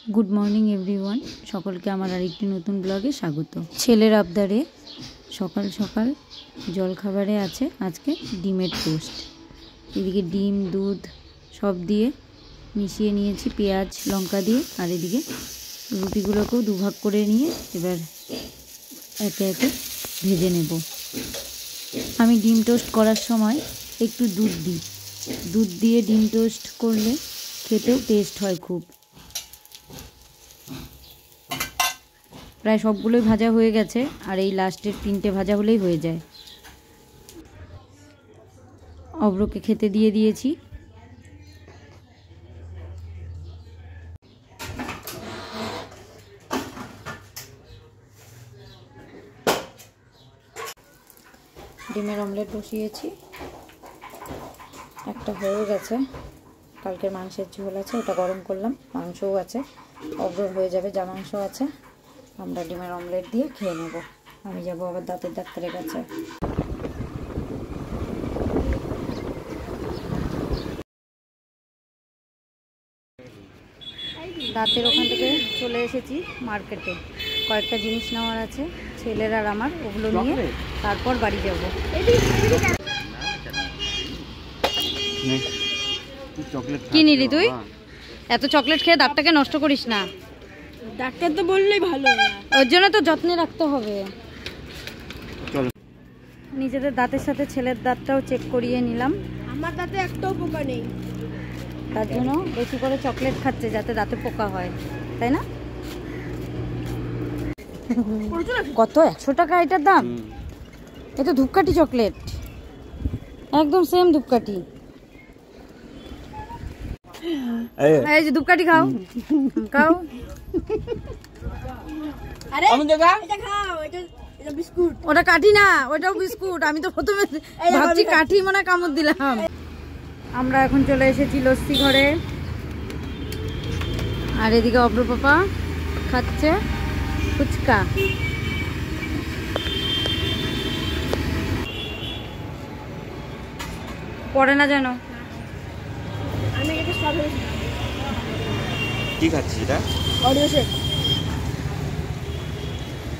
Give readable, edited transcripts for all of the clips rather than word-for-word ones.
Good morning everyone, সকলকে আমার আরেকটি নতুন ব্লগে স্বাগত। ছেলের আবদারে সকাল সকাল জলখাবারে আছে আজকে ডিমের টোস্ট। এদিকে ডিম দুধ সব দিয়ে মিশিয়ে নিয়েছি পেঁয়াজ লঙ্কা দিয়ে, আর এদিকে রুটিগুলোকেও দুভাগ করে নিয়ে এবার একে একে ভেজে নেব। আমি ডিম টোস্ট করার সময় একটু দুধ দিই, দুধ দিয়ে ডিম টোস্ট করলে খেতেও টেস্ট হয় খুব। প্রায় সবগুলোই ভাজা হয়ে গেছে, আর এই লাস্টের 3টে ভাজা হলেই হয়ে যায়। অব্রকে খেতে দিয়ে দিয়েছি। ডিমের অমলেট বসিয়েছি, একটা হয়ে গেছে। কালকের মাংসের ঝোল আছে, ওটা গরম করলাম, মাংসও আছে, অব্রর হয়ে যাবে যা মাংস আছে। আমরা ডিমের অমলেট দিয়ে খেয়ে নেব। আমি যাবো আবার দাঁতের ডাক্তারের কাছে। দাঁতের ওখান থেকে চলে এসেছি মার্কেটে, কয়েকটা জিনিস নেওয়ার আছে ছেলের আর আমার, ওগুলো নিয়ে তারপর বাড়ি যাব। কি নিলি তুই? এত চকলেট খেয়ে দাঁতটাকে নষ্ট করিস না। ডাক্তার তো বললেই ভালো, ওর জন্য তো যত্নে রাখতে হবে। নিজেদের দাঁতের সাথে ছেলের দাঁতটাও চেক করিয়ে নিলাম। আমার দাঁতে একটাও পোকা নেই, তার জন্য বেশি করে চকলেট খাচ্ছে যাতে দাঁতে পোকা হয়, তাই না? কত? 100 টাকা এটার দাম? এটা ধূপকাঠি চকলেট, একদম সেম ধূপকাঠি। এই যে ধূপকাঠি খাও খাও। আরে এটা খাও, এটা বিস্কুট। ওটা কাঠি না, ওটাও বিস্কুট। আমি তো প্রথমে ভাবছি কাঠি, মনে কামড় দিলাম। আমরা এখন চলে এসেছি লস্যি ঘরে, আর এদিকে অব্র পাপা খাচ্ছে ফুচকা। পড়ে না যেন। আমি এটা সব কি খাচ্ছিস? এটা অডিও শেক।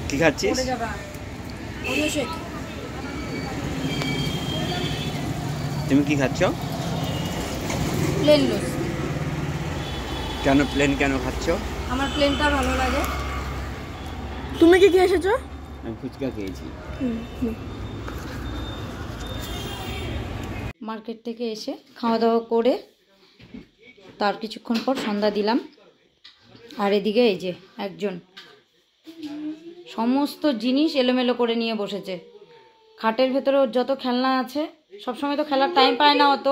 কি খাচ্ছিস? Audio shake. তুমি কি খাচ্ছ? প্লেন লস্যি। কেন প্লেন কেন খাচ্ছ? আমার প্লেনটা ভালো লাগে। তুমি কি খেয়ে এসেছো? আমি ফুচকা খেয়েছি। মার্কেট থেকে এসে খাওয়া দাওয়া করে তার কিছুক্ষণ পর সন্ধ্যা দিলাম। আর এদিকে এই যে একজন সমস্ত জিনিস এলোমেলো করে নিয়ে বসেছে। খাটের ভেতরে ওর যত খেলনা আছে, সবসময় তো খেলার টাইম পায় না অত,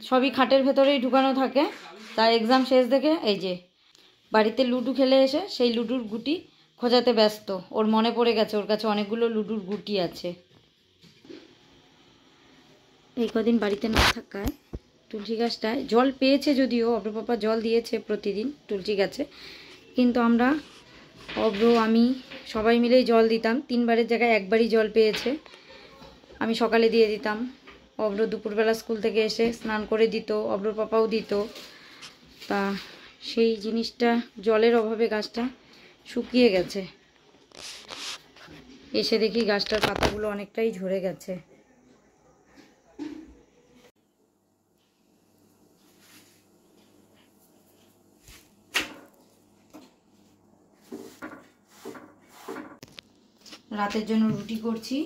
সবই খাটের ভেতরেই ঢুকানো থাকে। তার এক্সাম শেষ দেখে এই যে বাড়িতে লুডো খেলে এসে সেই লুডুর গুটি খোঁজাতে ব্যস্ত। ওর মনে পড়ে গেছে ওর কাছে অনেকগুলো লুডুর গুটি আছে। এই কদিন বাড়িতে না থাকায় তুলসী গাছটায় জল পেয়েছে, যদিও অব্র পাপা জল দিয়েছে প্রতিদিন তুলসী গাছে, কিন্তু আমরা অব্র আমি সবাই মিলেই জল দিতাম। 3বারের জায়গায় 1বারই জল পেয়েছে। আমি সকালে দিয়ে দিতাম, অব্র দুপুরবেলা স্কুল থেকে এসে স্নান করে দিত, অব্র পাপাও দিত। তা সেই জিনিসটা জলের অভাবে গাছটা শুকিয়ে গেছে। এসে দেখি গাছটার পাতাগুলো অনেকটাই ঝরে গেছে। রাতের জন্য রুটি করছি,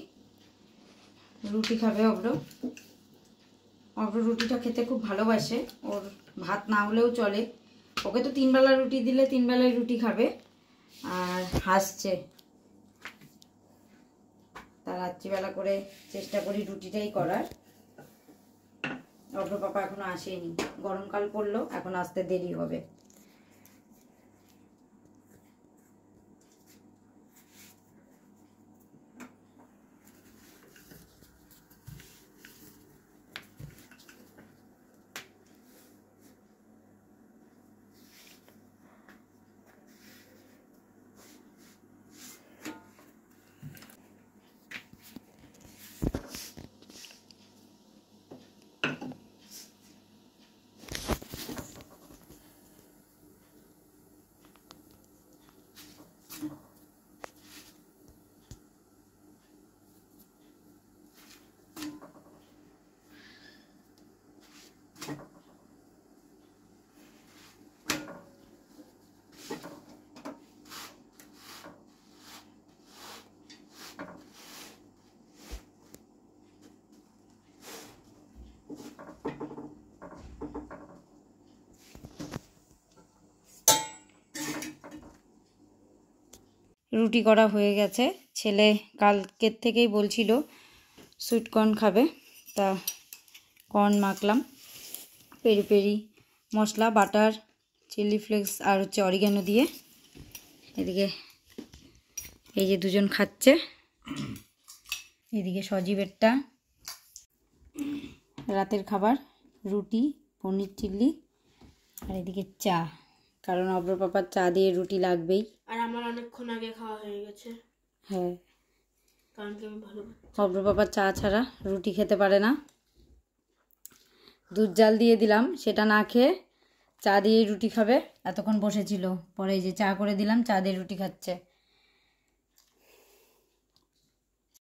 রুটি খাবে অব্র। অব্র রুটিটা খেতে খুব ভালোবাসে, ওর ভাত না হলেও চলে। ওকে তো 3 বেলা রুটি দিলে 3 বেলায় রুটি খাবে, আর হাসছে। তার রাত্রিবেলা করে চেষ্টা করি রুটিটাই করার। অব্র পাপা এখনো আসেনি, গরমকাল পড়লো, এখন আসতে দেরি হবে। রুটি করা হয়ে গেছে। ছেলে কালকের থেকেই বলছিল সুইট কর্ন খাবে, তা কর্ন মাখলাম পেরি পেরি মশলা, বাটার, চিলি ফ্লেক্স আর হচ্ছে অরিগ্যানো দিয়ে। এদিকে এই যে দুজন খাচ্ছে, এদিকে সজীবেরটা রাতের খাবার, রুটি, পনির চিল্লি, আর এদিকে চা, কারণ অব্র পাপার চা দিয়ে রুটি লাগবেই। আর আমার অনেকক্ষণ আগে খাওয়া হয়ে গেছে, হ্যাঁ, কারণ কি আমি ভালো অব্র পাপার চা ছাড়া রুটি খেতে পারে না। দুধ জাল দিয়ে দিলাম, সেটা না খেয়ে চা দিয়ে রুটি খাবে। এতক্ষণ বসেছিল, পরে এই যে চা করে দিলাম, চা দিয়ে রুটি খাচ্ছে।